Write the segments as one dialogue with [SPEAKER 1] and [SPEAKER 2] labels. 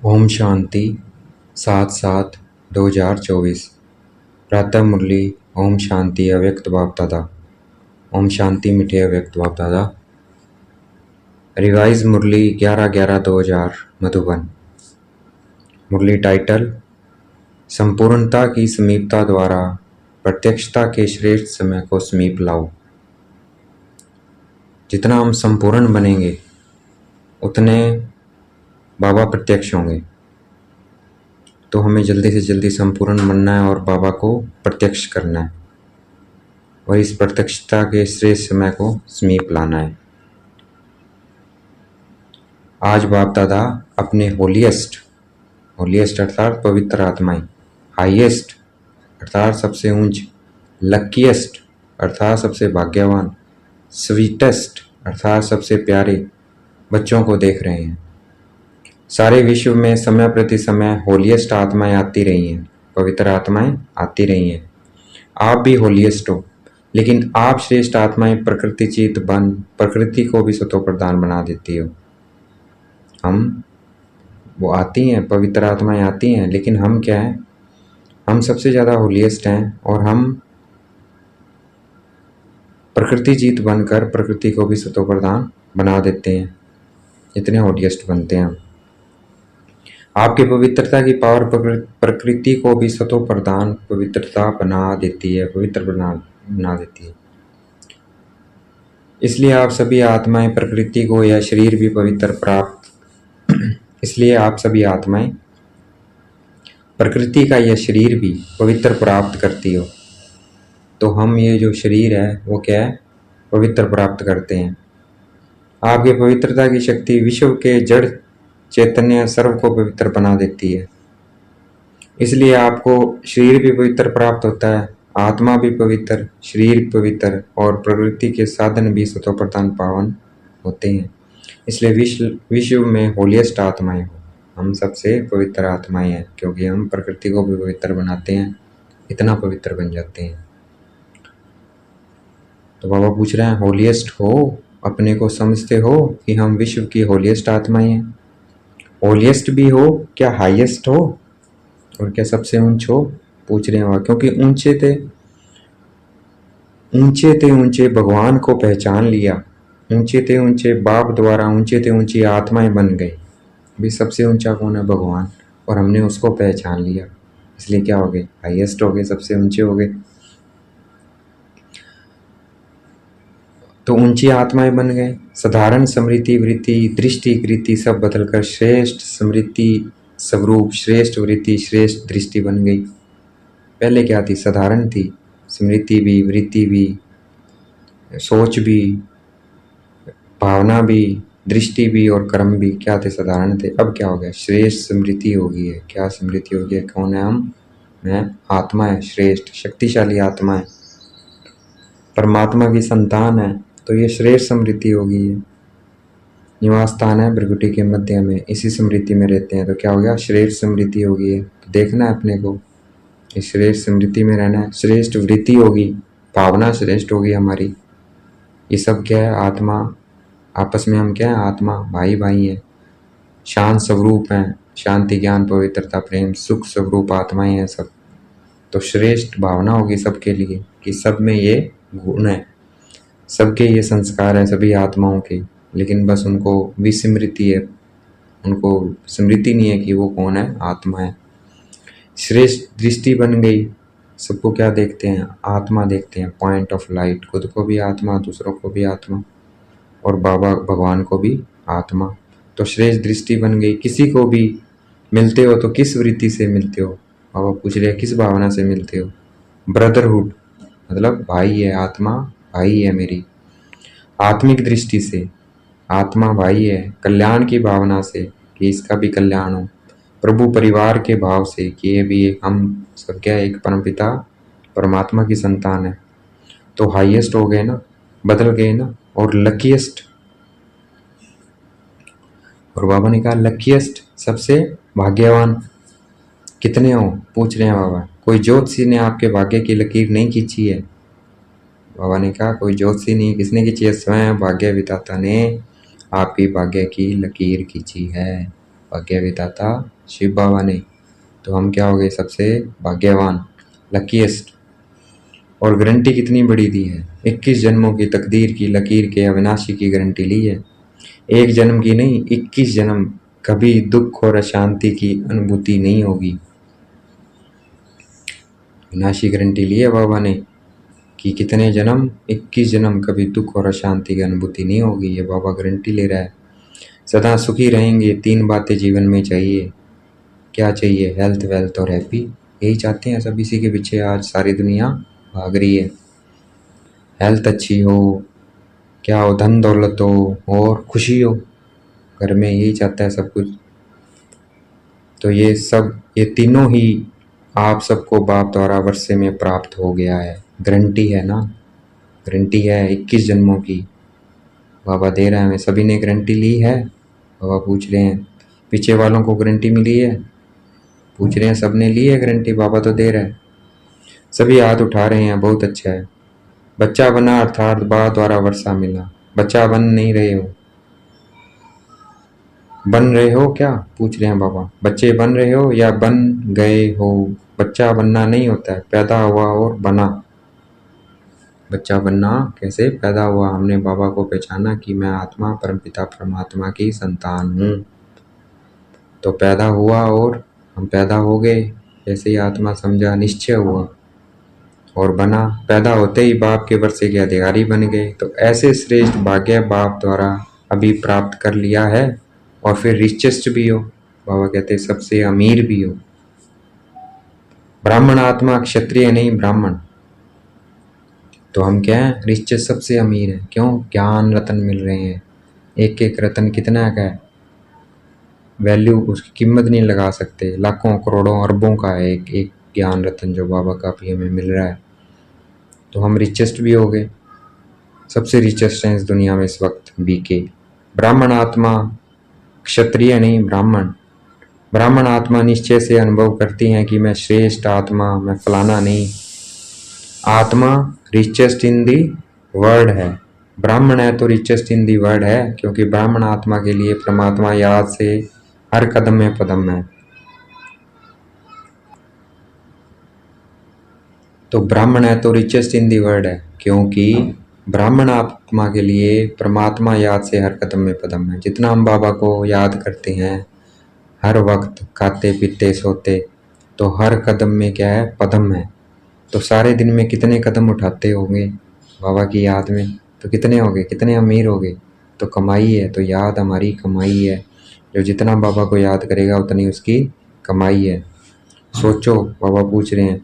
[SPEAKER 1] ओम शांति 7/7/2024 प्रातः मुरली। ओम शांति अव्यक्त बाप दादा। ओम शांति मीठे अव्यक्त बाप दादा। रिवाइज मुरली 11/11/2000 मधुबन। मुरली टाइटल संपूर्णता की समीपता द्वारा प्रत्यक्षता के श्रेष्ठ समय को समीप लाओ। जितना हम संपूर्ण बनेंगे उतने बाबा प्रत्यक्ष होंगे, तो हमें जल्दी से जल्दी संपूर्ण बनना है और बाबा को प्रत्यक्ष करना है और इस प्रत्यक्षता के श्रेष्ठ समय को समीप लाना है। आज बाप दादा अपने होलीएस्ट अर्थात पवित्र आत्माएं, हाईएस्ट अर्थात सबसे ऊंच, लकीएस्ट अर्थात सबसे भाग्यवान, स्वीटेस्ट अर्थात सबसे प्यारे बच्चों को देख रहे हैं। सारे विश्व में समय प्रति समय होलीएस्ट आत्माएं आती रही हैं, पवित्र आत्माएं आती रही हैं। आप भी होलीएस्ट हो, लेकिन आप श्रेष्ठ आत्माएं प्रकृति चित बन प्रकृति को भी सतो प्रधान बना देती हो। वो आती हैं, पवित्र आत्माएं आती हैं, लेकिन हम क्या हैं? हम सबसे ज़्यादा होलीएस्ट हैं और हम प्रकृति जीत बनकर प्रकृति को भी सतो प्रधान बना देते हैं। इतने होलीएस्ट बनते हैं हम। आपकी पवित्रता की पावर प्रकृति को भी सतो प्रधान पवित्रता बना देती है, पवित्र बना देती है। इसलिए आप सभी आत्माएं प्रकृति को या शरीर भी पवित्र प्राप्त इसलिए आप सभी आत्माएं प्रकृति का यह शरीर भी पवित्र प्राप्त करती हो। तो हम ये जो शरीर है वो क्या है? पवित्र प्राप्त करते हैं। आपकी पवित्रता की शक्ति विश्व के जड़ चैतन्य सर्व को पवित्र बना देती है। इसलिए आपको शरीर भी पवित्र प्राप्त होता है, आत्मा भी पवित्र, शरीर पवित्र और प्रकृति के साधन भी सतो प्रधान पावन होते हैं। इसलिए विश्व में होलीएस्ट आत्माएं हो। हम सबसे पवित्र आत्माएं हैं, क्योंकि हम प्रकृति को भी पवित्र बनाते हैं, इतना पवित्र बन जाते हैं। तो बाबा पूछ रहे हैं, होलीएस्ट हो? अपने को समझते हो कि हम विश्व की होलीएस्ट आत्माएं हैं? होलीएस्ट भी हो क्या? हाईएस्ट हो और क्या सबसे ऊंच हो? पूछ रहे हैं, क्योंकि ऊंचे भगवान को पहचान लिया, ऊंचे बाप द्वारा ऊंची आत्माएं बन गई। अभी सबसे ऊंचा कौन है? भगवान। और हमने उसको पहचान लिया, इसलिए क्या हो गए? हाईएस्ट हो गए, सबसे ऊंचे हो गए। तो ऊंची आत्माएं बन गए। साधारण स्मृति वृत्ति दृष्टि कृति सब बदलकर श्रेष्ठ स्मृति स्वरूप श्रेष्ठ वृत्ति श्रेष्ठ दृष्टि बन गई। पहले क्या थी? साधारण थी, स्मृति भी, वृत्ति भी, सोच भी, भावना भी, दृष्टि भी और कर्म भी क्या थे? साधारण थे। अब क्या हो गया? श्रेष्ठ स्मृति हो गई है। क्या स्मृति हो गई है? कौन है हम? मैं आत्मा है, श्रेष्ठ शक्तिशाली आत्मा है, परमात्मा की संतान है। तो ये श्रेष्ठ स्मृति हो गई है। निवास स्थान है भृगुटी के मध्य में, इसी स्मृति में रहते हैं। तो क्या हो गया? श्रेष्ठ स्मृति हो गई है। तो देखना है अपने को, इस श्रेष्ठ स्मृति में रहना है। श्रेष्ठ वृत्ति होगी, भावना श्रेष्ठ होगी हमारी। ये सब क्या है? आत्मा। आपस में हम क्या है? आत्मा, भाई भाई हैं, शांत स्वरूप हैं, शांति ज्ञान पवित्रता प्रेम सुख स्वरूप आत्माएं हैं सब। तो श्रेष्ठ भावना होगी सबके लिए कि सब में ये गुण है, सबके ये संस्कार है सभी आत्माओं के, लेकिन बस उनको विस्मृति है, उनको स्मृति नहीं है कि वो कौन है? आत्मा है। श्रेष्ठ दृष्टि बन गई। सबको क्या देखते हैं? आत्मा देखते हैं, पॉइंट ऑफ लाइट। खुद को भी आत्मा, दूसरों को भी आत्मा और बाबा भगवान को भी आत्मा। तो श्रेष्ठ दृष्टि बन गई। किसी को भी मिलते हो तो किस वृत्ति से मिलते हो? बाबा पूछ रहे हैं, किस भावना से मिलते हो? ब्रदरहुड मतलब भाई है, आत्मा भाई है मेरी, आत्मिक दृष्टि से आत्मा भाई है। कल्याण की भावना से कि इसका भी कल्याण हो। प्रभु परिवार के भाव से कि ये भी हम सब क्या एक परमपिता परमात्मा की संतान है। तो हाईएस्ट हो गए ना, बदल गए ना। और लकीएस्ट, और बाबा ने कहा लकीएस्ट सबसे भाग्यवान कितने हो? पूछ रहे हैं बाबा। कोई ज्योतिषी ने आपके भाग्य की लकीर नहीं खींची है। बाबा ने कहा कोई ज्योतिषी नहीं, किसने खींची है? स्वयं भाग्य विधाता ने आपकी भाग्य की लकीर खींची है। भाग्य विधाता शिव बाबा ने। तो हम क्या हो गए? सबसे भाग्यवान, लकीएस्ट। और गारंटी कितनी बड़ी दी है? 21 जन्मों की तकदीर की लकीर के अविनाशी की गारंटी ली है। एक जन्म की नहीं, 21 जन्म। कभी दुख और अशांति की अनुभूति नहीं होगी। अविनाशी गारंटी ली है बाबा ने कि कितने जन्म? 21 जन्म, कभी दुख और अशांति की अनुभूति नहीं होगी। ये बाबा गारंटी ले रहा है। सदा सुखी रहेंगे, 3 बातें जीवन में चाहिए। क्या चाहिए? हेल्थ, वेल्थ और हैप्पी। यही चाहते हैं सब, इसी के पीछे आज सारी दुनिया भाग रही है। हेल्थ अच्छी हो, क्या हो? धन दौलत हो और खुशी हो घर में, यही चाहता है सब कुछ। तो ये सब, ये तीनों ही आप सबको बाप द्वारा वर्षे में प्राप्त हो गया है। गारंटी है ना, गारंटी है 21 जन्मों की। बाबा दे रहे हैं हमें। सभी ने गारंटी ली है? बाबा पूछ रहे हैं। पीछे वालों को गारंटी मिली है? पूछ रहे हैं। सब ने ली है गारंटी? बाबा तो दे रहे हैं। सभी हाथ उठा रहे हैं, बहुत अच्छा है। बच्चा बना अर्थात बा द्वारा वर्षा मिला। बच्चा बन नहीं रहे हो? बन रहे हो क्या? पूछ रहे हैं बाबा। बच्चे बन रहे हो या बन गए हो? बच्चा बनना नहीं होता है, पैदा हुआ और बना। बच्चा बनना कैसे? पैदा हुआ। हमने बाबा को पहचाना कि मैं आत्मा परमपिता परमात्मा की संतान हूँ। तो पैदा हुआ और हम पैदा हो गए, जैसे ही आत्मा समझा, निश्चय हुआ और बना। पैदा होते ही बाप के वर्षे के अधिकारी बन गए। तो ऐसे श्रेष्ठ भाग्य बाप द्वारा अभी प्राप्त कर लिया है। और फिर रिचेस्ट भी हो। बाबा कहते सबसे अमीर भी हो। ब्राह्मण आत्मा, क्षत्रिय नहीं, ब्राह्मण। तो हम क्या हैं? रिचेस्ट, सबसे अमीर है। क्यों? ज्ञान रतन मिल रहे हैं। एक एक रतन कितना का है? वैल्यू, उसकी कीमत नहीं लगा सकते। लाखों करोड़ों अरबों का है एक एक ज्ञान रतन जो बाबा का भी हमें मिल रहा है। तो हम रिचेस्ट भी हो गए। सबसे रिचेस्ट हैं इस दुनिया में इस वक्त बीके। ब्राह्मण आत्मा, क्षत्रिय नहीं, ब्राह्मण। ब्राह्मण आत्मा निश्चय से अनुभव करती हैं कि मैं श्रेष्ठ आत्मा, मैं फलाना नहीं। आत्मा रिचेस्ट इन दी वर्ल्ड है। ब्राह्मण है तो रिचेस्ट इन दी वर्ल्ड है, क्योंकि ब्राह्मण आत्मा के लिए परमात्मा याद से हर कदम में पदम है। तो ब्राह्मण है तो रिचेस्ट इन दी वर्ल्ड है, क्योंकि ब्राह्मण आत्मा के लिए परमात्मा याद से हर कदम में पदम है। जितना हम बाबा को याद करते हैं हर वक्त, खाते पीते सोते, तो हर कदम में क्या है? पदम है। तो सारे दिन में कितने कदम उठाते होंगे बाबा की याद में? तो कितने होंगे? कितने अमीर होंगे? तो कमाई है। तो याद हमारी कमाई है। जो जितना बाबा को याद करेगा उतनी उसकी कमाई है। सोचो, बाबा पूछ रहे हैं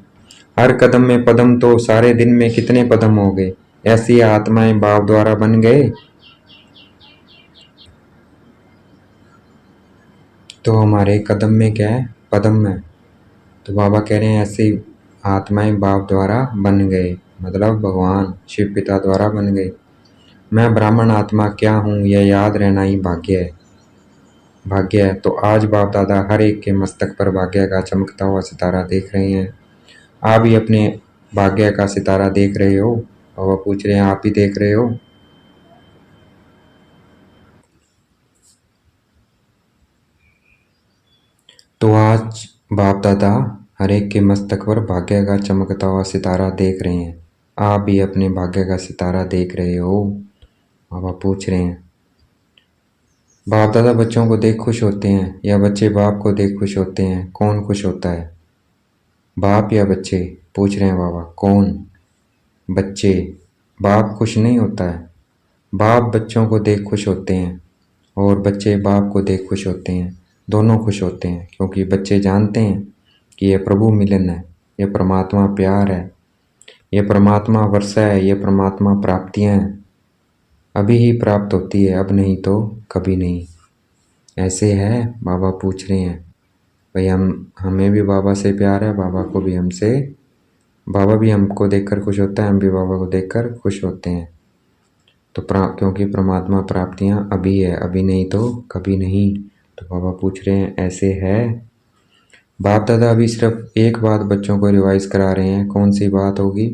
[SPEAKER 1] हर कदम में पदम, तो सारे दिन में कितने पदम हो गए? ऐसी आत्माएं बाप द्वारा बन गए। तो हमारे कदम में क्या है? पदम है। तो बाबा कह रहे हैं ऐसी आत्माएं बाप द्वारा बन गए, मतलब भगवान शिव पिता द्वारा बन गए। मैं ब्राह्मण आत्मा क्या हूँ, यह याद रहना ही भाग्य है। भाग्य है। तो आज बाप दादा हर एक के मस्तक पर भाग्य का चमकता हुआ सितारा देख रहे हैं। आप भी अपने भाग्य का सितारा देख रहे हो? बाबा पूछ रहे हैं आप ही देख रहे हो? तो आज बाप दादा हर एक के मस्तक पर भाग्य का चमकता हुआ सितारा देख रहे हैं। आप भी अपने भाग्य का सितारा देख रहे हो? बाबा पूछ रहे हैं। बाप दादा बच्चों को देख खुश होते हैं या बच्चे बाप को देख खुश होते हैं? कौन खुश होता है, बाप या बच्चे? पूछ रहे हैं बाबा। कौन? बच्चे। बाप खुश नहीं होता है। बाप बच्चों को देख खुश होते हैं और बच्चे बाप को देख खुश होते हैं। दोनों खुश होते हैं, क्योंकि बच्चे जानते हैं कि यह प्रभु मिलन है, यह परमात्मा प्यार है, यह परमात्मा वर्षा है, यह परमात्मा प्राप्तियां हैं। अभी ही प्राप्त होती है, अब नहीं तो कभी नहीं। ऐसे है। बाबा पूछ रहे हैं भाई हमें भी बाबा से प्यार है, बाबा को भी हमसे। बाबा भी हमको देखकर खुश होता है, हम भी बाबा को देखकर खुश होते हैं। तो क्योंकि परमात्मा प्राप्तियां अभी है, अभी नहीं तो कभी नहीं। तो बाबा पूछ रहे हैं ऐसे है। बाप दादा अभी सिर्फ एक बात बच्चों को रिवाइज करा रहे हैं। कौन सी बात होगी?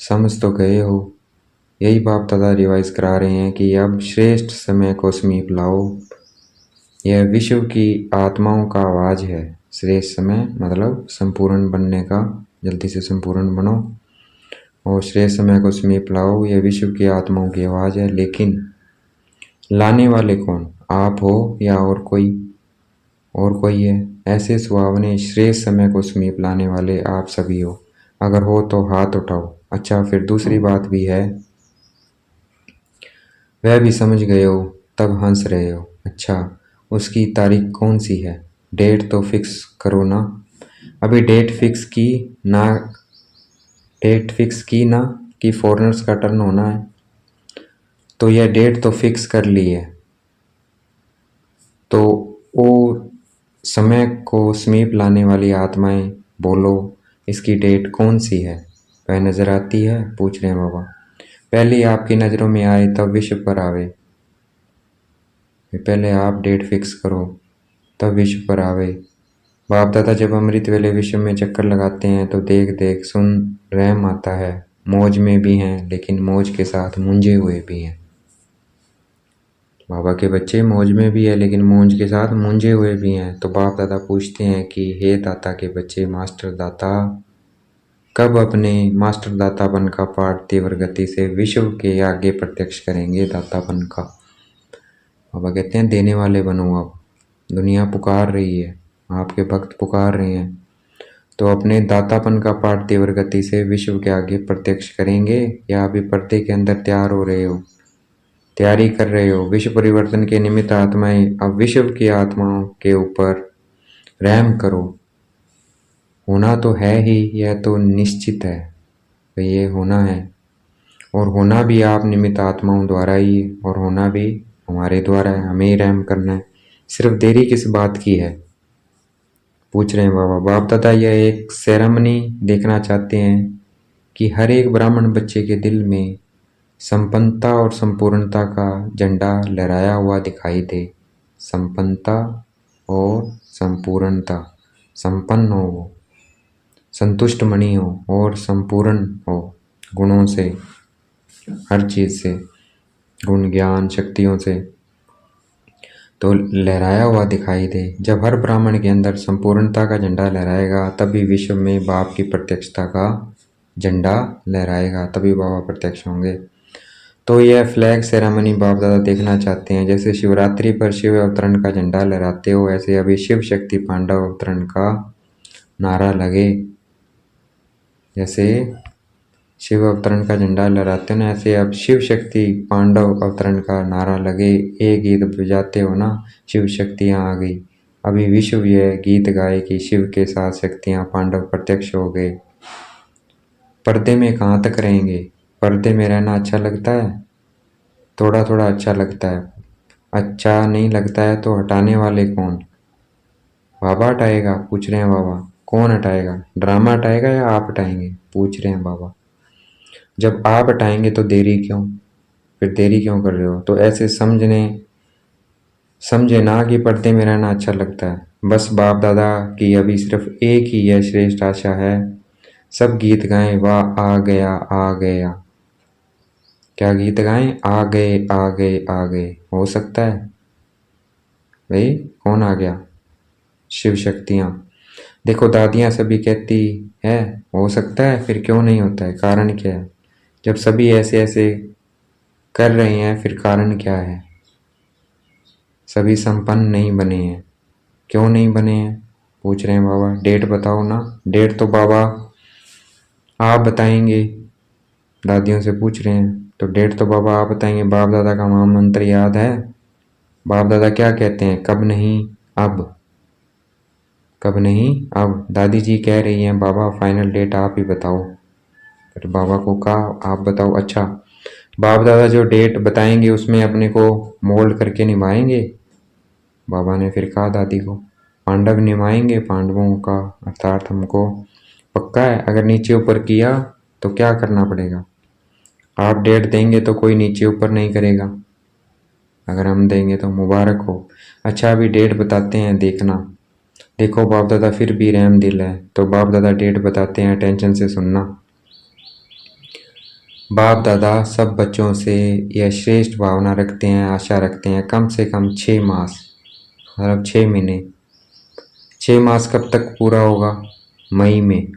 [SPEAKER 1] समझ तो गए हो। यही बाप दादा रिवाइज करा रहे हैं कि अब श्रेष्ठ समय को समीप लाओ। यह विश्व की आत्माओं का आवाज़ है। श्रेष्ठ समय मतलब संपूर्ण बनने का, जल्दी से संपूर्ण बनो और श्रेष्ठ समय को समीप लाओ। यह विश्व की आत्माओं की आवाज़ है। लेकिन लाने वाले कौन, आप हो या और कोई है? ऐसे सुहावने श्रेष्ठ समय को समीप लाने वाले आप सभी हो। अगर हो तो हाथ उठाओ। अच्छा, फिर दूसरी बात भी है, वह भी समझ गए हो तब हंस रहे हो। अच्छा, उसकी तारीख कौन सी है? डेट तो फिक्स करो ना। अभी डेट फिक्स की ना कि फॉरेनर्स का टर्न होना है, तो यह डेट तो फिक्स कर ली है। तो वो समय को समीप लाने वाली आत्माएं, बोलो इसकी डेट कौन सी है? वह नजर आती है? पूछ रहे हैं बाबा। पहले आपकी नज़रों में आए तब विश्व पर आवे। पहले आप डेट फिक्स करो तब विश्व पर आवे। बाप दादा जब अमृत वेले विश्व में चक्कर लगाते हैं तो देख देख सुन रहम आता है। मौज में भी हैं लेकिन मौज के साथ मूंझे हुए भी हैं। बाबा के बच्चे मौज में भी है लेकिन मौज के साथ मूंझे हुए भी हैं। तो बाप दादा पूछते हैं कि हे दाता के बच्चे, मास्टर दाता कब अपने मास्टर दातापन का पाठ तीव्र गति से विश्व के आगे प्रत्यक्ष करेंगे? दातापन का बाबा कहते हैं देने वाले बनो। अब दुनिया पुकार रही है, आपके भक्त पुकार रहे हैं, तो अपने दातापन का पाठ तीव्र गति से विश्व के आगे प्रत्यक्ष करेंगे या अभी पर्दे के अंदर तैयार हो रहे हो, तैयारी कर रहे हो? विश्व परिवर्तन के निमित्त आत्माएं, अब विश्व की आत्माओं के ऊपर रहम करो। होना तो है ही, यह तो निश्चित है कि ये होना है, और होना भी आप निमित्त आत्माओं द्वारा ही, और होना भी हमारे द्वारा है। हमें ही रहम करना है। सिर्फ देरी किस बात की है? पूछ रहे हैं बाबा। बाप दादा यह एक सेरेमनी देखना चाहते हैं कि हर एक ब्राह्मण बच्चे के दिल में संपन्नता और संपूर्णता का झंडा लहराया हुआ दिखाई दे। संपन्नता और संपूर्णता, संपन्न हो वो, संतुष्ट मणि हो और संपूर्ण हो गुणों से, हर चीज़ से, गुण ज्ञान शक्तियों से, तो लहराया हुआ दिखाई दे। जब हर ब्राह्मण के अंदर संपूर्णता का झंडा लहराएगा तभी विश्व में बाप की प्रत्यक्षता का झंडा लहराएगा, तभी बाबा प्रत्यक्ष होंगे। तो यह फ्लैग सेरेमनी बाप दादा देखना चाहते हैं। जैसे शिवरात्रि पर शिव अवतरण का झंडा लहराते हो, ऐसे अभी शिव शक्ति पांडव अवतरण का नारा लगे। जैसे शिव अवतरण का झंडा लहराते हो ना, ऐसे अब शिव शक्ति पांडव अवतरण का नारा लगे। एक गीत बजाते हो ना, शिव शक्तियाँ आ गई। अभी विश्व यह गीत गाए कि शिव के साथ शक्तियाँ पांडव प्रत्यक्ष हो गए। पर्दे में कहाँ तक रहेंगे? पर्दे में रहना अच्छा लगता है? थोड़ा थोड़ा अच्छा लगता है। अच्छा नहीं लगता है तो हटाने वाले कौन? बाबा हटाएगा? पूछ रहे हैं बाबा। कौन हटाएगा? ड्रामा हटाएगा या आप हटाएंगे? पूछ रहे हैं बाबा। जब आप हटाएंगे तो देरी क्यों? फिर देरी क्यों कर रहे हो? तो ऐसे समझे ना कि पर्दे में रहना अच्छा लगता है। बस बाप दादा की अभी सिर्फ एक ही यह श्रेष्ठ आशा है, सब गीत गाएं वाह आ गया आ गया। क्या गीत गाएं? आ गए आ गए आ गए। हो सकता है भाई? कौन आ गया? शिव शक्तियाँ। देखो दादियाँ सभी कहती है हो सकता है, फिर क्यों नहीं होता है? कारण क्या है? जब सभी ऐसे ऐसे कर रहे हैं फिर कारण क्या है? सभी संपन्न नहीं बने हैं। क्यों नहीं बने हैं? पूछ रहे हैं बाबा। डेट बताओ ना। डेट तो बाबा आप बताएंगे, दादियों से पूछ रहे हैं तो डेट तो बाबा आप बताएंगे। बाप दादा का महामंत्र याद है? बाप दादा क्या कहते हैं? कब नहीं अब, कब नहीं अब। दादी जी कह रही हैं बाबा फाइनल डेट आप ही बताओ। फिर बाबा को कहा आप बताओ। अच्छा, बाप दादा जो डेट बताएंगे उसमें अपने को मोल्ड करके निभाएंगे? बाबा ने फिर कहा दादी को, पांडव निभाएंगे पांडवों का, अर्थात हमको पक्का है। अगर नीचे ऊपर किया तो क्या करना पड़ेगा? आप डेट देंगे तो कोई नीचे ऊपर नहीं करेगा, अगर हम देंगे तो मुबारक हो। अच्छा अभी डेट बताते हैं, देखना। देखो बाप दादा फिर भी रहम दिल है, तो बाप दादा डेट बताते हैं, टेंशन से सुनना। बाप दादा सब बच्चों से यह श्रेष्ठ भावना रखते हैं, आशा रखते हैं कम से कम 6 मास मतलब 6 महीने। 6 मास कब तक पूरा होगा? मई में।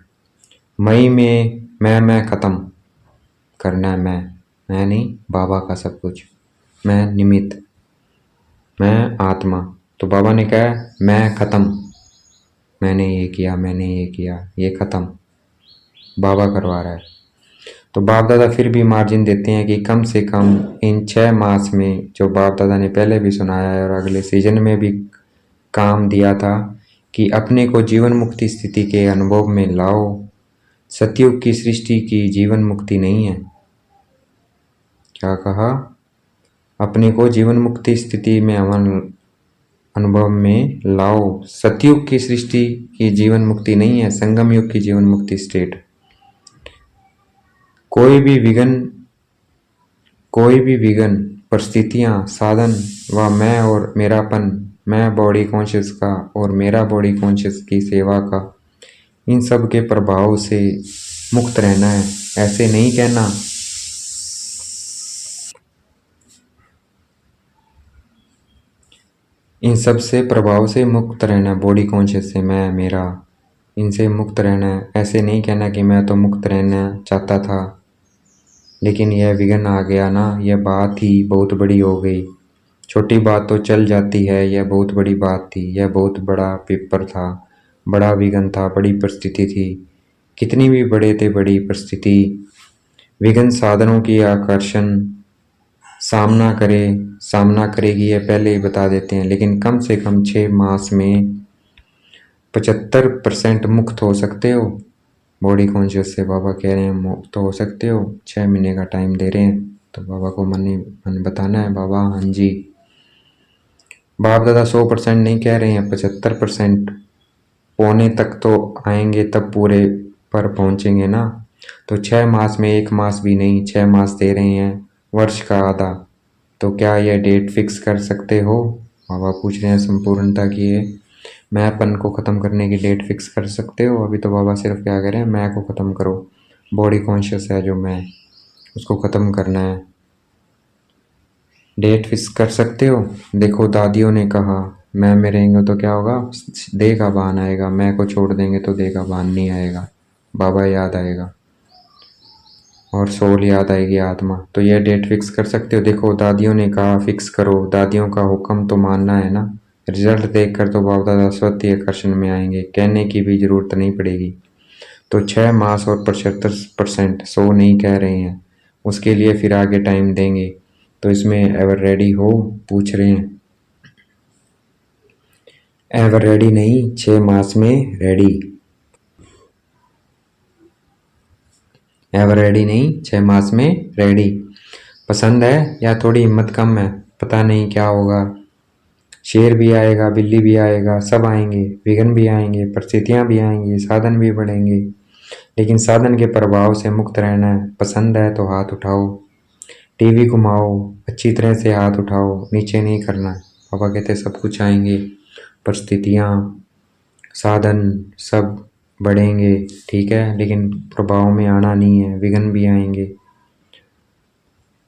[SPEAKER 1] मई में मैं ख़त्म करना है। मैं नहीं, बाबा का सब कुछ। मैं निमित्त, मैं आत्मा। तो बाबा ने कहा मैं ख़त्म, मैंने ये किया, मैंने ये किया, ये ख़त्म बाबा करवा रहा है। तो बाप दादा फिर भी मार्जिन देते हैं कि कम से कम इन 6 मास में, जो बाप दादा ने पहले भी सुनाया है और अगले सीजन में भी काम दिया था, कि अपने को जीवन मुक्ति स्थिति के अनुभव में लाओ। सतयुग की सृष्टि की जीवन मुक्ति नहीं है। क्या कहा? अपने को जीवन मुक्ति स्थिति में अनुभव में लाओ। सतयुग की सृष्टि की जीवन मुक्ति नहीं है, संगम युग की जीवन मुक्ति स्टेट। कोई भी विघन, परिस्थितियां, साधन व मैं और मेरापन, मैं बॉडी कॉन्शियस का और मेरा बॉडी कॉन्शियस की सेवा का, इन सब के प्रभाव से मुक्त रहना है। ऐसे नहीं कहना इन सब से प्रभाव से मुक्त रहना है। बॉडी कॉन्शियस से, मैं मेरा, इनसे मुक्त रहना है। ऐसे नहीं कहना कि मैं तो मुक्त रहना चाहता था लेकिन यह विघन आ गया ना, यह बात ही बहुत बड़ी हो गई। छोटी बात तो चल जाती है, यह बहुत बड़ी बात थी, यह बहुत बड़ा पेपर था, बड़ा विघन था, बड़ी परिस्थिति थी। कितनी भी बड़े थे बड़ी परिस्थिति, विघन साधनों की आकर्षण सामना करेगी, यह पहले ही बता देते हैं। लेकिन कम से कम 6 मास में 75% मुक्त हो सकते हो। बॉडी कॉन्शियस से बाबा कह रहे हैं मुक्त हो सकते हो। 6 महीने का टाइम दे रहे हैं, तो बाबा को मन बताना है। बाबा हाँ जी। बाप दादा 100% नहीं कह रहे हैं, 75% पौने तक तो आएंगे, तब पूरे पर पहुंचेंगे ना। तो 6 मास में 1 मास भी नहीं, 6 मास दे रहे हैं, वर्ष का आधा। तो क्या यह डेट फिक्स कर सकते हो? बाबा पूछ रहे हैं संपूर्णता की है, मैंपन को ख़त्म करने की डेट फिक्स कर सकते हो? अभी तो बाबा सिर्फ क्या कह रहे हैं, मैं को ख़त्म करो। बॉडी कॉन्शियस है जो मैं, उसको ख़त्म करना है। डेट फिक्स कर सकते हो? देखो दादियों ने कहा मैं में रहेंगे तो क्या होगा, देह का बान आएगा। मैं को छोड़ देंगे तो देह का बान नहीं आएगा, बाबा याद आएगा और सोल याद आएगी, आत्मा। तो यह डेट फिक्स कर सकते हो? देखो दादियों ने कहा फिक्स करो, दादियों का हुक्म तो मानना है ना। रिजल्ट देखकर तो बाप दादा स्वतः ही आकर्षण में आएंगे, कहने की भी जरूरत नहीं पड़ेगी। तो 6 मास और 75% 100 नहीं कह रहे हैं, उसके लिए फिर आगे टाइम देंगे। तो इसमें एवर रेडी हो, पूछ रहे हैं। एवर रेडी नहीं, 6 मास में रेडी। एवर रेडी नहीं, 6 मास में रेडी। पसंद है या थोड़ी हिम्मत कम है? पता नहीं क्या होगा। शेर भी आएगा, बिल्ली भी आएगा, सब आएंगे, विघन भी आएंगे, परिस्थितियां भी आएंगी, साधन भी बढ़ेंगे। लेकिन साधन के प्रभाव से मुक्त रहना है। पसंद है तो हाथ उठाओ, टीवी घुमाओ, अच्छी तरह से हाथ उठाओ, नीचे नहीं करना। पापा कहते सब कुछ आएंगे, परिस्थितियाँ, साधन सब बढ़ेंगे, ठीक है, लेकिन प्रभाव में आना नहीं है, विघन भी आएंगे।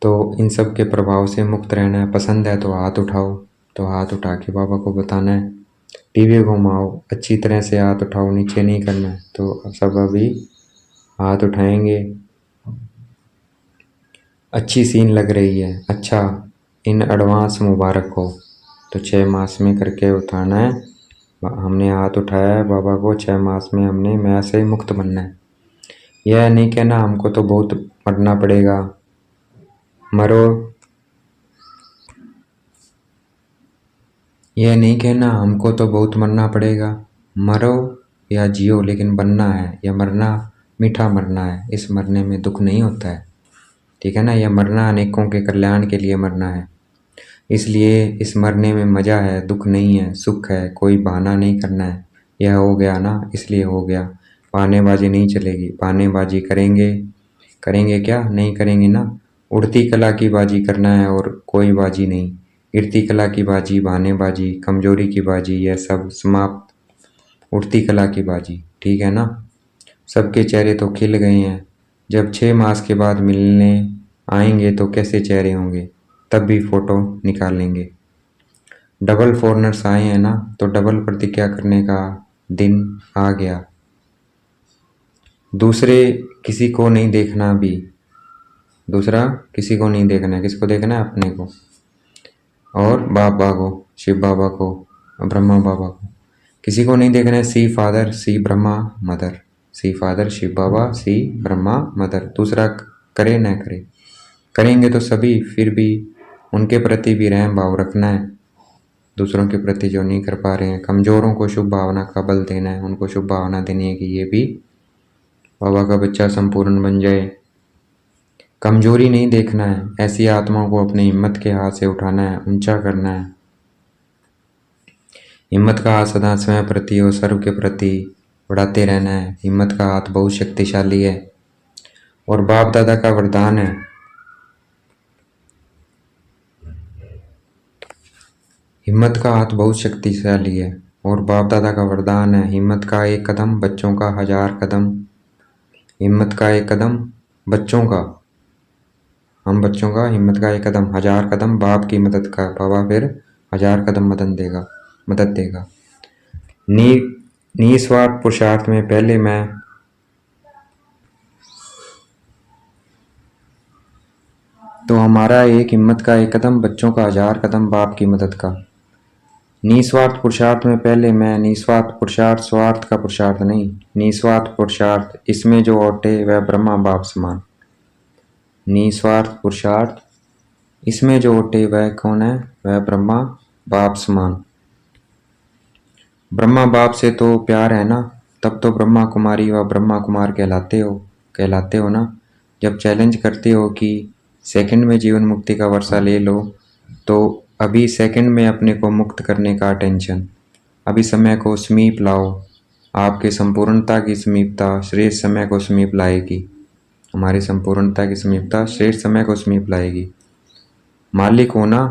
[SPEAKER 1] तो इन सब के प्रभाव से मुक्त रहना है। पसंद है तो हाथ उठाओ, तो हाथ उठा के बाबा को बताना है। टीवी घुमाओ, अच्छी तरह से हाथ उठाओ, नीचे नहीं करना है। तो सब अभी हाथ उठाएंगे। अच्छी सीन लग रही है, अच्छा, इन एडवांस मुबारक हो। तो 6 मास में करके उठाना है। हमने हाथ उठाया है बाबा को, 6 मास में हमने मैं से मुक्त बनना है। यह नहीं कहना हमको तो बहुत मरना पड़ेगा, मरो। यह नहीं कहना हमको तो बहुत मरना पड़ेगा, मरो या जियो, लेकिन बनना है। यह मरना मीठा मरना है, इस मरने में दुख नहीं होता है, ठीक है ना। यह मरना अनेकों के कल्याण के लिए मरना है, इसलिए इस मरने में मज़ा है, दुख नहीं है, सुख है। कोई बहाना नहीं करना है। यह हो गया ना, इसलिए हो गया। बहानेबाजी नहीं चलेगी। बहानेबाजी करेंगे क्या? नहीं करेंगे ना। उड़ती कला की बाजी करना है और कोई बाजी नहीं। गिरती कला की बाजी, बहानेबाजी, कमजोरी की बाजी, यह सब समाप्त। उड़ती कला की बाजी, ठीक है ना। सबके चेहरे तो खिल गए हैं। जब 6 मास के बाद मिलने आएंगे तो कैसे चेहरे होंगे, तब भी फोटो निकाल लेंगे। डबल फॉरेनर्स आए हैं ना, तो डबल प्रतिज्ञा करने का दिन आ गया। दूसरे किसी को नहीं देखना भी, दूसरा किसी को नहीं देखना है, किसको देखना है? अपने को और बाबा को, शिव बाबा को, ब्रह्मा बाबा को। किसी को नहीं देखना है। सी फादर, सी ब्रह्मा मदर, सी फादर शिव बाबा, सी ब्रह्मा मदर। दूसरा करे न करे, करेंगे तो सभी, फिर भी उनके प्रति भी रहम भाव रखना है। दूसरों के प्रति जो नहीं कर पा रहे हैं, कमजोरों को शुभ भावना का बल देना है, उनको शुभ भावना देनी है कि ये भी बाबा का बच्चा संपूर्ण बन जाए। कमजोरी नहीं देखना है, ऐसी आत्माओं को अपनी हिम्मत के हाथ से उठाना है, ऊंचा करना है। हिम्मत का हाथ सदा स्वयं प्रति और सर्व के प्रति बढ़ाते रहना है। हिम्मत का हाथ बहुत शक्तिशाली है और बाप दादा का वरदान है। हिम्मत का हाथ बहुत शक्तिशाली है और बाप दादा का वरदान है। हिम्मत का एक कदम, बच्चों का 1000 कदम। हिम्मत का एक कदम, बच्चों का, हम बच्चों का हिम्मत का एक कदम, 1000 कदम बाप की मदद का। बाबा फिर 1000 कदम मदद देगा। निस्वार्थ पुरुषार्थ में पहले मैं, तो हमारा एक हिम्मत का एक कदम, बच्चों का 1000 कदम बाप की मदद का। निस्वार्थ पुरुषार्थ में पहले मैं, निस्वार्थ पुरुषार्थ, स्वार्थ का पुरुषार्थ नहीं, निस्वार्थ पुरुषार्थ, इसमें जो औटे वह ब्रह्मा बाप समान। निस्वार्थ पुरुषार्थ, इसमें जो औटे वह कौन है? वह ब्रह्मा बाप समान। ब्रह्मा बाप से तो प्यार है ना, तब तो ब्रह्मा कुमारी व ब्रह्मा कुमार कहलाते हो ना। जब चैलेंज करते हो कि सेकंड में जीवन मुक्ति का वर्षा ले लो, तो अभी सेकंड में अपने को मुक्त करने का टेंशन, अभी समय को समीप लाओ। आपके संपूर्णता की समीपता श्रेष्ठ समय को समीप लाएगी। हमारी संपूर्णता की समीपता श्रेष्ठ समय को समीप लाएगी। मालिक हो ना,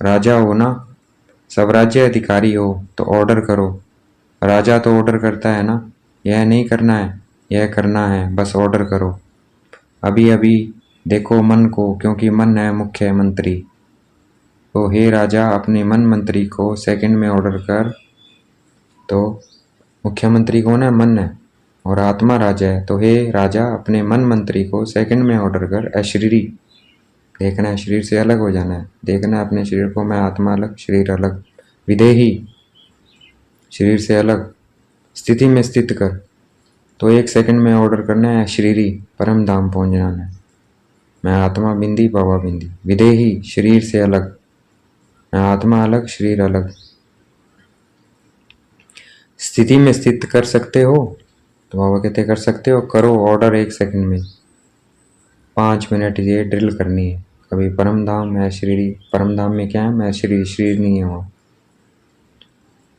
[SPEAKER 1] राजा हो ना, सब राज्य अधिकारी हो तो ऑर्डर करो। राजा तो ऑर्डर करता है ना, यह नहीं करना है, यह करना है, बस ऑर्डर करो। अभी अभी देखो मन को, क्योंकि मन है मुख्य मंत्री। तो हे राजा, अपने मन मंत्री को सेकंड में ऑर्डर कर। तो मुख्यमंत्री कौन है? मन है और आत्मा राजा है। तो हे राजा, अपने मन मंत्री को सेकंड में ऑर्डर कर। अशरीरी देखना है, शरीर से अलग हो जाना है। देखना है अपने शरीर को, मैं आत्मा अलग, शरीर अलग। विदेही, शरीर से अलग स्थिति में स्थित कर। तो 1 सेकंड में ऑर्डर करना है, शरीरी परम धाम पहुंच जाना है। मैं आत्मा बिंदी, बाबा बिंदी। विदेही, शरीर से अलग, मैं आत्मा अलग, शरीर अलग। स्थिति में स्थित कर सकते हो? तो बाबा कहते कर सकते हो, करो ऑर्डर 1 सेकंड में। 5 मिनट ये ड्रिल करनी है। कभी परम धाम, मैं शरीरी। परम धाम में क्या है? मैं शरीर, शरीर नहीं है वहाँ।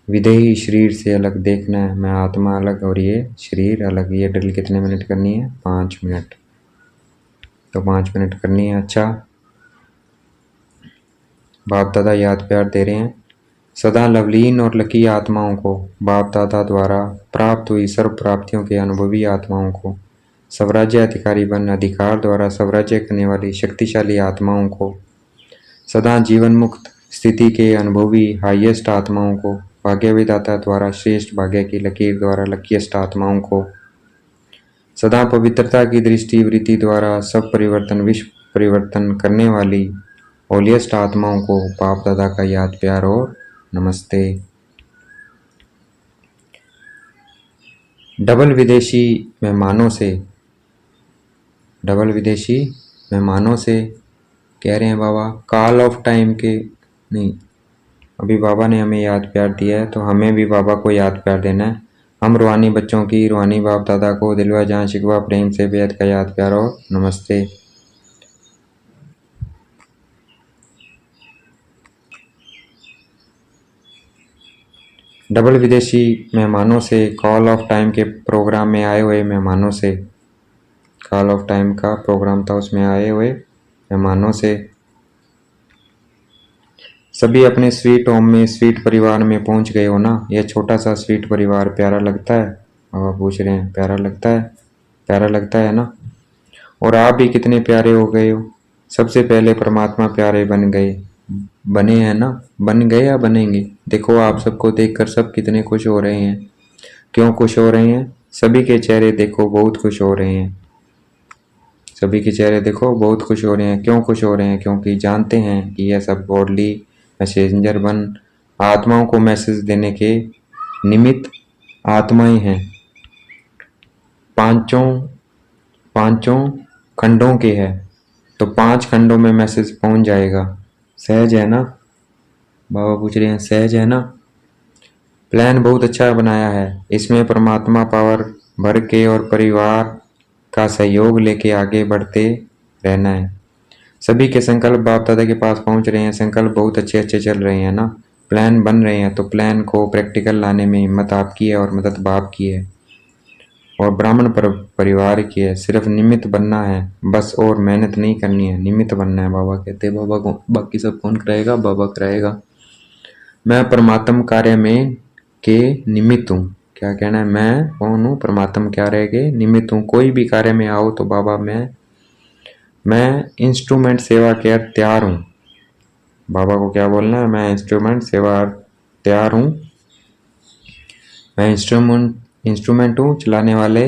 [SPEAKER 1] विदेही, शरीर से अलग देखना है, मैं आत्मा अलग और ये शरीर अलग। ये ड्रिल कितने मिनट करनी है? 5 मिनट। तो 5 मिनट करनी है। अच्छा, बाप दादा याद प्यार दे रहे हैं। सदा लवलीन और लकी आत्माओं को, बाप दादा द्वारा प्राप्त हुई सर्व प्राप्तियों के अनुभवी आत्माओं को, स्वराज्य अधिकारी बन अधिकार द्वारा स्वराज्य करने वाली शक्तिशाली आत्माओं को, सदा जीवन मुक्त स्थिति के अनुभवी हाईएस्ट आत्माओं को, भाग्य विधाता द्वारा श्रेष्ठ भाग्य की लकीर द्वारा लकीएस्ट आत्माओं को, सदा पवित्रता की दृष्टि वृत्ति द्वारा सब परिवर्तन विश्व परिवर्तन करने वाली होलिएस्ट आत्माओं को बाप दादा का याद प्यार और नमस्ते। डबल विदेशी मेहमानों से कह रहे हैं बाबा, कॉल ऑफ टाइम के नहीं, अभी बाबा ने हमें याद प्यार दिया है तो हमें भी बाबा को याद प्यार देना है। हम रूहानी बच्चों की, रूहानी बाप दादा को दिलवा जान शिकवा प्रेम से बेहद का याद प्यार और नमस्ते। डबल विदेशी मेहमानों से, कॉल ऑफ टाइम के प्रोग्राम में आए हुए मेहमानों से, कॉल ऑफ टाइम का प्रोग्राम था उसमें आए हुए मेहमानों से, सभी अपने स्वीट होम में, स्वीट परिवार में पहुंच गए हो ना। यह छोटा सा स्वीट परिवार प्यारा लगता है? बाबा पूछ रहे हैं, प्यारा लगता है? प्यारा लगता है ना। और आप भी कितने प्यारे हो गए हो। सबसे पहले परमात्मा प्यारे बन गए, बने हैं ना, बन गए या बनेंगे? देखो आप सबको देखकर सब कितने खुश हो रहे हैं। क्यों खुश हो रहे हैं? सभी के चेहरे देखो बहुत खुश हो रहे हैं। सभी के चेहरे देखो बहुत खुश हो रहे हैं। क्यों खुश हो रहे हैं? क्योंकि जानते हैं कि यह सब गॉडली मैसेंजर बन आत्माओं को मैसेज देने के निमित्त आत्माएं हैं। पांचों पांचों खंडों के है, तो 5 खंडों में मैसेज पहुंच जाएगा। सहज है ना? बाबा पूछ रहे हैं सहज है ना? प्लान बहुत अच्छा बनाया है। इसमें परमात्मा पावर भर के और परिवार का सहयोग लेके आगे बढ़ते रहना है। सभी के संकल्प बाप दादा के पास पहुंच रहे हैं। संकल्प बहुत अच्छे अच्छे चल रहे हैं ना, प्लान बन रहे हैं। तो प्लान को प्रैक्टिकल लाने में हिम्मत आपकी है और मदद बाप की है और ब्राह्मण परिवार की है। सिर्फ निमित्त बनना है बस, और मेहनत नहीं करनी है, निमित्त बनना है। बाबा कहते हैं बाबा को बाकी सब कौन कराएगा? बाबा कराएगा। मैं परमात्म कार्य में के निमित्त हूँ। क्या कहना है? मैं कौन हूँ? परमात्म कार्य के निमित्त हूँ। कोई भी कार्य में आओ तो बाबा मैं इंस्ट्रूमेंट सेवा के तैयार हूँ। बाबा को क्या बोलना है? मैं इंस्ट्रूमेंट सेवा तैयार हूँ। मैं इंस्ट्रूमेंट हूँ, चलाने वाले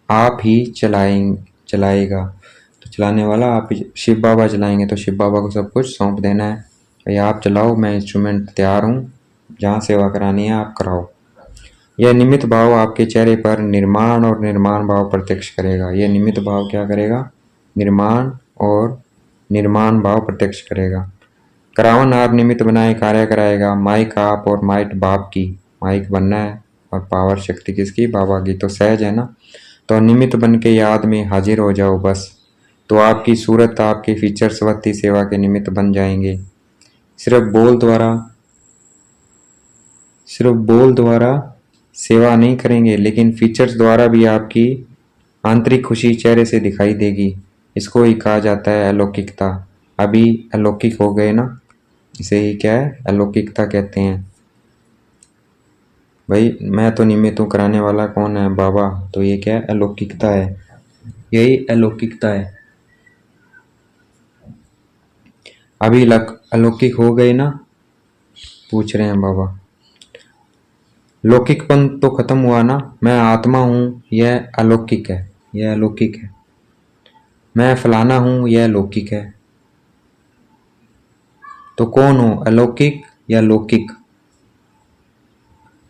[SPEAKER 1] आप ही चलाएगा। तो चलाने वाला आप ही, शिव बाबा चलाएंगे। तो शिव बाबा को सब कुछ सौंप देना है। भाई आप चलाओ, मैं इंस्ट्रूमेंट तैयार हूँ, जहाँ सेवा करानी है आप कराओ। यह निमित्त भाव आपके चेहरे पर निर्माण और निर्माण भाव प्रत्यक्ष करेगा। यह निमित्त भाव क्या करेगा? निर्माण और निर्माण भाव प्रत्यक्ष करेगा। करावन आप निमित्त बनाए कार्य कराएगा। माइक आप और माइट बाप की। माइक बनना है और पावर शक्ति किसकी? बाबा की। तो सहज है ना? तो निमित्त बन के याद में हाजिर हो जाओ बस। तो आपकी सूरत, आपके फीचर्स वत्ती सेवा के निमित्त बन जाएंगे। सिर्फ बोल द्वारा सेवा नहीं करेंगे, लेकिन फीचर्स द्वारा भी आपकी आंतरिक खुशी चेहरे से दिखाई देगी। इसको ही कहा जाता है अलौकिकता। अभी अलौकिक हो गए ना, इसे ही क्या है? अलौकिकता कहते हैं। भाई मैं तो निमित्त हूँ, कराने वाला कौन है? बाबा। तो ये क्या है? अलौकिकता है। यही अलौकिकता है। अभी अलौकिक हो गए ना? पूछ रहे हैं बाबा। लौकिकपन तो खत्म हुआ ना? मैं आत्मा हूँ, यह अलौकिक है। यह अलौकिक है। मैं फलाना हूँ, यह लौकिक है। तो कौन हो? अलौकिक या लौकिक?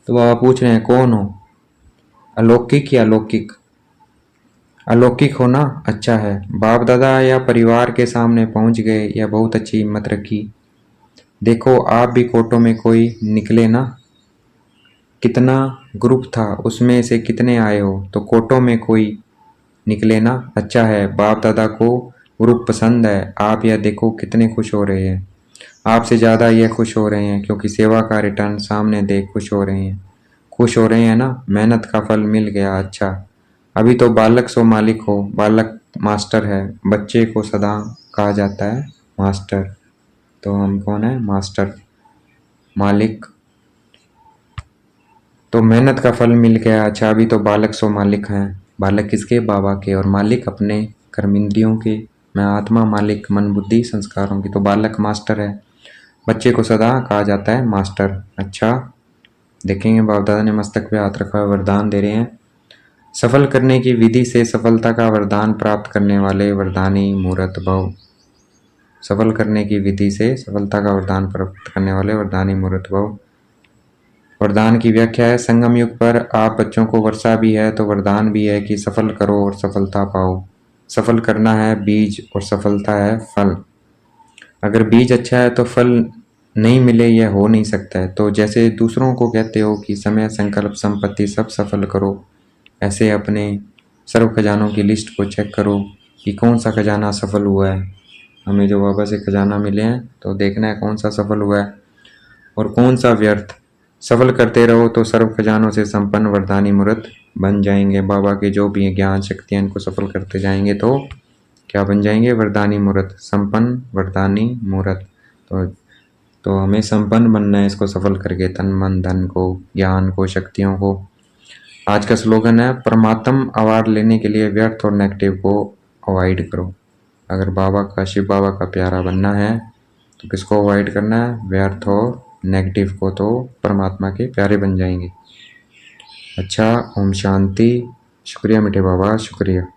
[SPEAKER 1] तो बाबा पूछ रहे हैं कौन हो? अलौकिक या लौकिक? अलौकिक होना अच्छा है। बाप दादा या परिवार के सामने पहुंच गए, या बहुत अच्छी हिम्मत रखी। देखो आप भी कोटों में कोई निकले ना, कितना ग्रुप था, उसमें से कितने आए हो? तो कोटों में कोई निकले ना, अच्छा है। बाप दादा को ग्रुप पसंद है। आप यह देखो कितने खुश हो रहे हैं। आपसे ज़्यादा यह खुश हो रहे हैं क्योंकि सेवा का रिटर्न सामने देख खुश हो रहे हैं। खुश हो रहे हैं ना? मेहनत का फल मिल गया। अच्छा, अभी तो बालक सो मालिक हो। बालक मास्टर है। बच्चे को सदा कहा जाता है मास्टर। तो हम कौन है? मास्टर, मालिक। तो मेहनत का फल मिल गया। अच्छा, अभी तो बालक सो मालिक हैं। बालक किसके? बाबा के। और मालिक अपने कर्मेंद्रियों के। मैं आत्मा, मालिक मन बुद्धि संस्कारों की। तो बालक मास्टर है। बच्चे को सदा कहा जाता है मास्टर। अच्छा, देखेंगे बाप दादा ने मस्तक पे हाथ रखा हुआ वरदान दे रहे हैं। सफल करने की विधि से सफलता का वरदान प्राप्त करने वाले वरदानी मूर्त भव। सफल करने की विधि से सफलता का वरदान प्राप्त करने वाले वरदानी मूर्त भव। वरदान की व्याख्या है, संगम युग पर आप बच्चों को वर्षा भी है तो वरदान भी है कि सफल करो और सफलता पाओ। सफल करना है बीज और सफलता है फल। अगर बीज अच्छा है तो फल नहीं मिले, यह हो नहीं सकता है। तो जैसे दूसरों को कहते हो कि समय, संकल्प, संपत्ति सब सफल करो, ऐसे अपने सर्व खजानों की लिस्ट को चेक करो कि कौन सा खजाना सफल हुआ है। हमें जो बाबा से खजाना मिले हैं तो देखना है कौन सा सफल हुआ है और कौन सा व्यर्थ। सफल करते रहो तो सर्व खजानों से संपन्न वरदानी मूर्त बन जाएंगे। बाबा के जो भी ज्ञान शक्तियाँ इनको सफल करते जाएंगे तो क्या बन जाएंगे? वरदानी मूर्त, संपन्न वरदानी मूर्त। तो हमें संपन्न बनना है इसको सफल करके, तन मन धन को, ज्ञान को, शक्तियों को। आज का स्लोगन है, परमात्म अवार्ड लेने के लिए व्यर्थ और नेगेटिव को अवॉइड करो। अगर बाबा का, शिव बाबा का प्यारा बनना है तो किसको अवॉइड करना है? व्यर्थ और नेगेटिव को, तो परमात्मा के प्यारे बन जाएंगे। अच्छा, ओम शांति। शुक्रिया मीठे बाबा, शुक्रिया।